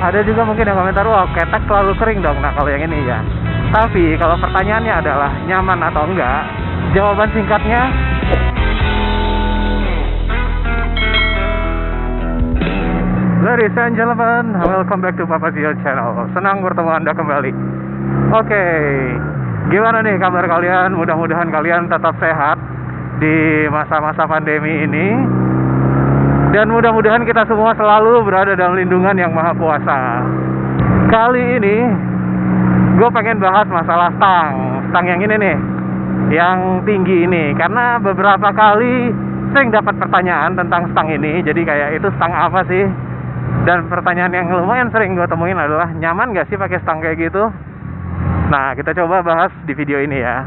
Ada juga mungkin yang komentar, wah ketek terlalu kering dong. Nah kalau yang ini ya. Tapi kalau pertanyaannya adalah nyaman atau enggak, jawaban singkatnya ladies and gentlemen, welcome back to Papa Zio Channel. Senang bertemu Anda kembali. Oke, gimana nih kabar kalian? Mudah-mudahan kalian tetap sehat di masa-masa pandemi ini. Dan mudah-mudahan kita semua selalu berada dalam lindungan yang maha kuasa. Kali ini gue pengen bahas masalah stang yang ini nih, yang tinggi ini. Karena beberapa kali sering dapat pertanyaan tentang stang ini. Jadi kayak itu stang apa sih? Dan pertanyaan yang lumayan sering gue temuin adalah, nyaman gak sih pakai stang kayak gitu? Nah, kita coba bahas di video ini ya.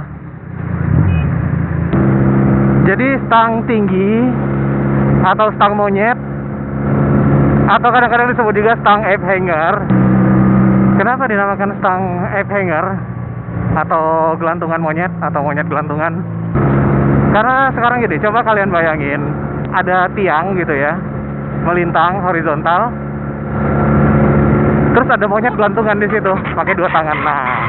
Jadi stang tinggi atau stang monyet, atau kadang-kadang disebut juga stang ape hanger. Kenapa dinamakan stang ape hanger atau gelantungan monyet atau monyet gelantungan? Karena sekarang gini, coba kalian bayangin ada tiang gitu ya, melintang horizontal, terus ada monyet gelantungan di situ pakai dua tangan. Nah,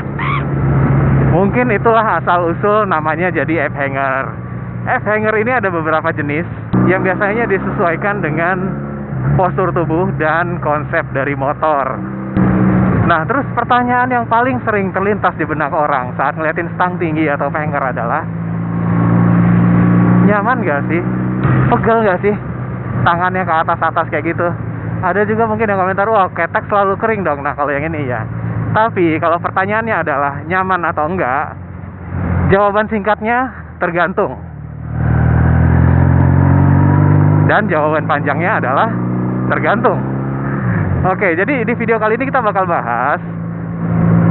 mungkin itulah asal usul namanya jadi ape hanger. Ape hanger ini ada beberapa jenis yang biasanya disesuaikan dengan postur tubuh dan konsep dari motor. Nah, terus pertanyaan yang paling sering terlintas di benak orang saat ngeliatin stang tinggi atau hanger adalah, nyaman gak sih? Pegel gak sih tangannya ke atas-atas kayak gitu? Ada juga mungkin yang komentar, wah ketek selalu kering dong. Nah kalau yang ini ya. Tapi kalau pertanyaannya adalah nyaman atau enggak, jawaban singkatnya tergantung. Dan jawaban panjangnya adalah tergantung. Oke, jadi di video kali ini kita bakal bahas,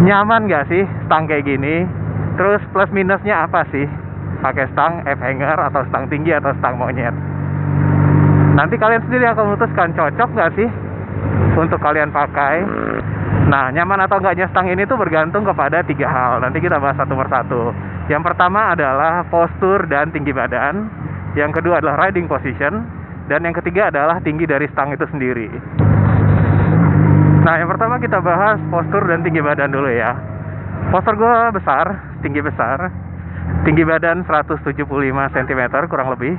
nyaman gak sih stang kayak gini? Terus plus minusnya apa sih pakai stang ape hanger atau stang tinggi atau stang monyet? Nanti kalian sendiri akan memutuskan cocok gak sih untuk kalian pakai. Nah, nyaman atau enggaknya stang ini tuh bergantung kepada 3 hal. Nanti kita bahas satu persatu. Yang pertama adalah postur dan tinggi badan. Yang kedua adalah riding position. Dan yang ketiga adalah tinggi dari stang itu sendiri. Nah, yang pertama kita bahas postur dan tinggi badan dulu ya. Postur gue besar, tinggi besar. Tinggi badan 175 cm kurang lebih.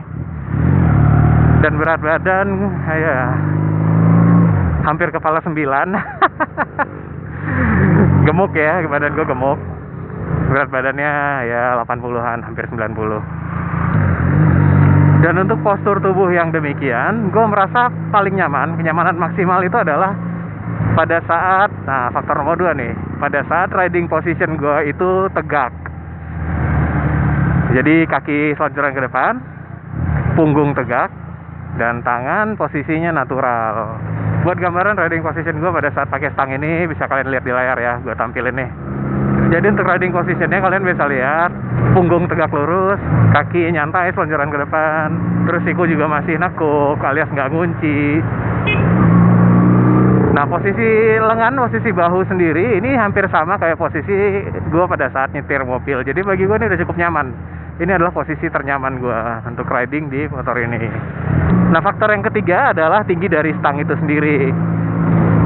Dan berat badan ya hampir kepala 9. Gemuk ya, badan gue gemuk. Berat badannya ya 80-an, hampir 90. Dan untuk postur tubuh yang demikian, gue merasa paling nyaman, kenyamanan maksimal itu adalah pada saat, nah faktor nomor 2 nih, pada saat riding position gue itu tegak. Jadi kaki selonjoran ke depan, punggung tegak, dan tangan posisinya natural. Buat gambaran riding position gue pada saat pakai stang ini bisa kalian lihat di layar ya, gue tampilin nih. Jadi untuk riding positionnya kalian bisa lihat punggung tegak lurus, kaki nyantai selonjoran ke depan, terus siku juga masih nekuk alias nggak ngunci. Nah, posisi lengan, posisi bahu sendiri ini hampir sama kayak posisi gue pada saat nyetir mobil. Jadi bagi gue ini udah cukup nyaman. Ini adalah posisi ternyaman gue untuk riding di motor ini. Nah, faktor yang ketiga adalah tinggi dari stang itu sendiri.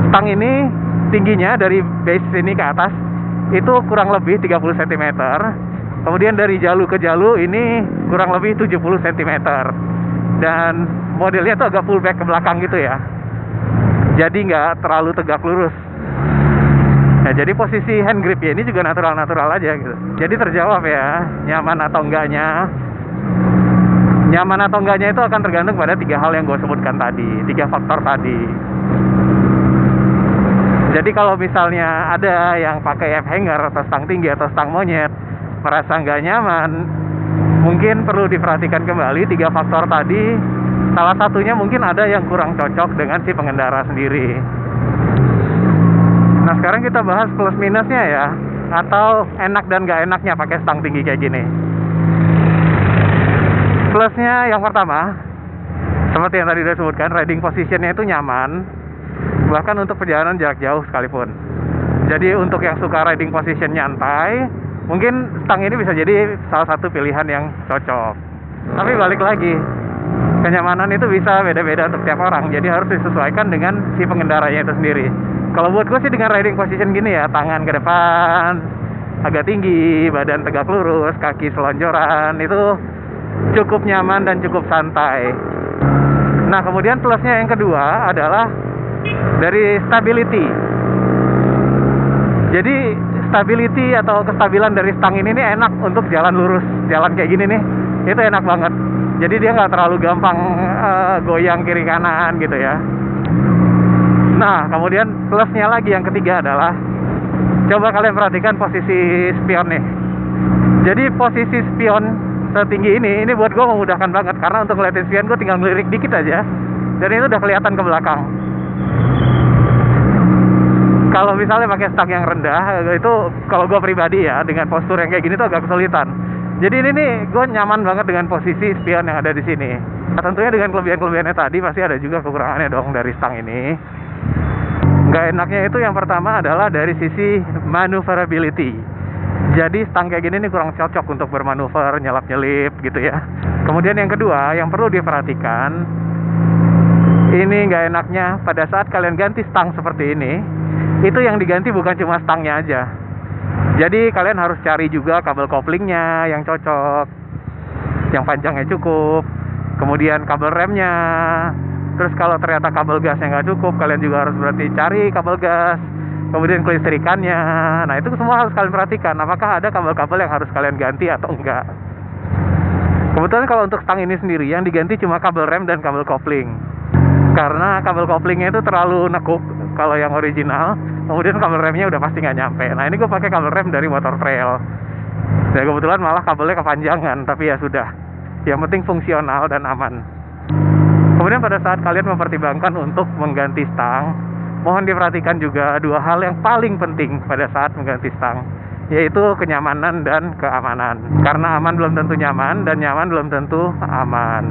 Stang ini tingginya dari base sini ke atas itu kurang lebih 30 cm. Kemudian dari jalu ke jalu ini kurang lebih 70 cm. Dan modelnya tuh agak pullback ke belakang gitu ya. Jadi nggak terlalu tegak lurus. Nah, jadi posisi hand grip ya ini juga natural-natural aja gitu. Jadi terjawab ya, nyaman atau enggaknya. Nyaman atau enggaknya itu akan tergantung pada 3 hal yang gue sebutkan tadi, 3 faktor tadi. Jadi kalau misalnya ada yang pakai ape hanger atau stang tinggi atau stang monyet merasa nggak nyaman, mungkin perlu diperhatikan kembali 3 faktor tadi. Salah satunya mungkin ada yang kurang cocok dengan si pengendara sendiri. Nah, sekarang kita bahas plus minusnya ya, atau enak dan nggak enaknya pakai stang tinggi kayak gini. Plusnya yang pertama, seperti yang tadi udah sebutkan, riding positionnya itu nyaman, bahkan untuk perjalanan jarak jauh sekalipun. Jadi untuk yang suka riding position nyantai, mungkin stang ini bisa jadi salah satu pilihan yang cocok. Tapi balik lagi, kenyamanan itu bisa beda-beda untuk tiap orang. Jadi harus disesuaikan dengan si pengendaranya itu sendiri. Kalau buat gue sih dengan riding position gini ya, tangan ke depan agak tinggi, badan tegak lurus, kaki selonjoran, itu cukup nyaman dan cukup santai. Nah, kemudian plusnya yang kedua adalah dari stability. Jadi stability atau kestabilan dari stang ini nih enak untuk jalan lurus, jalan kayak gini nih, itu enak banget. Jadi dia nggak terlalu gampang goyang kiri kanan gitu ya. Nah, kemudian plusnya lagi yang ketiga adalah, coba kalian perhatikan posisi spion nih. Jadi posisi spion setinggi ini buat gue memudahkan banget, karena untuk ngeliatin spion gue tinggal ngelirik dikit aja dan itu udah kelihatan ke belakang. Kalau misalnya pakai stang yang rendah, itu kalau gue pribadi ya, dengan postur yang kayak gini tuh agak kesulitan. Jadi ini nih, gue nyaman banget dengan posisi spion yang ada di sini. Nah, tentunya dengan kelebihan-kelebihannya tadi, pasti ada juga kekurangannya dong dari stang ini. Nggak enaknya itu yang pertama adalah dari sisi maneuverability. Jadi stang kayak gini nih kurang cocok untuk bermanuver, nyelap-nyelip gitu ya. Kemudian yang kedua, yang perlu diperhatikan, ini nggak enaknya pada saat kalian ganti stang seperti ini, itu yang diganti bukan cuma stangnya aja. Jadi kalian harus cari juga kabel koplingnya yang cocok, yang panjangnya cukup, kemudian kabel remnya. Terus kalau ternyata kabel gasnya nggak cukup, kalian juga harus berarti cari kabel gas, kemudian kelistrikannya. Nah, itu semua harus kalian perhatikan, apakah ada kabel-kabel yang harus kalian ganti atau enggak. Kebetulan kalau untuk stang ini sendiri yang diganti cuma kabel rem dan kabel kopling, karena kabel koplingnya itu terlalu nekuk kalau yang original. Kemudian kabel remnya udah pasti nggak nyampe. Nah, ini gue pakai kabel rem dari motor trail. Dan kebetulan malah kabelnya kepanjangan, tapi ya sudah. Yang penting fungsional dan aman. Kemudian pada saat kalian mempertimbangkan untuk mengganti stang, mohon diperhatikan juga dua hal yang paling penting pada saat mengganti stang, yaitu kenyamanan dan keamanan. Karena aman belum tentu nyaman, dan nyaman belum tentu aman.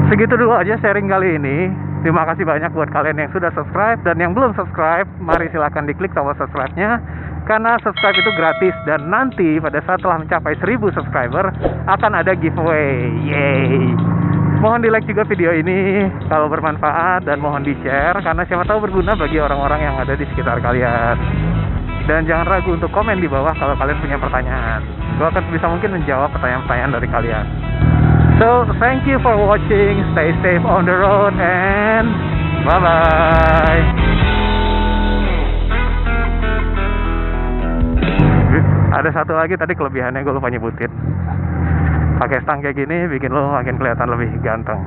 Segitu dulu aja sharing kali ini. Terima kasih banyak buat kalian yang sudah subscribe, dan yang belum subscribe, mari silahkan diklik tombol subscribe-nya, karena subscribe itu gratis, dan nanti pada saat telah mencapai 1000 subscriber akan ada giveaway. Yeay! Mohon di like juga video ini kalau bermanfaat, dan mohon di share karena siapa tahu berguna bagi orang-orang yang ada di sekitar kalian. Dan jangan ragu untuk komen di bawah kalau kalian punya pertanyaan. Gue akan sebisa mungkin menjawab pertanyaan-pertanyaan dari kalian. So, thank you for watching. Stay safe on the road and bye-bye. Ada satu lagi tadi kelebihannya gue lupa nyebutin. Pakai stang kayak gini bikin lo makin kelihatan lebih ganteng.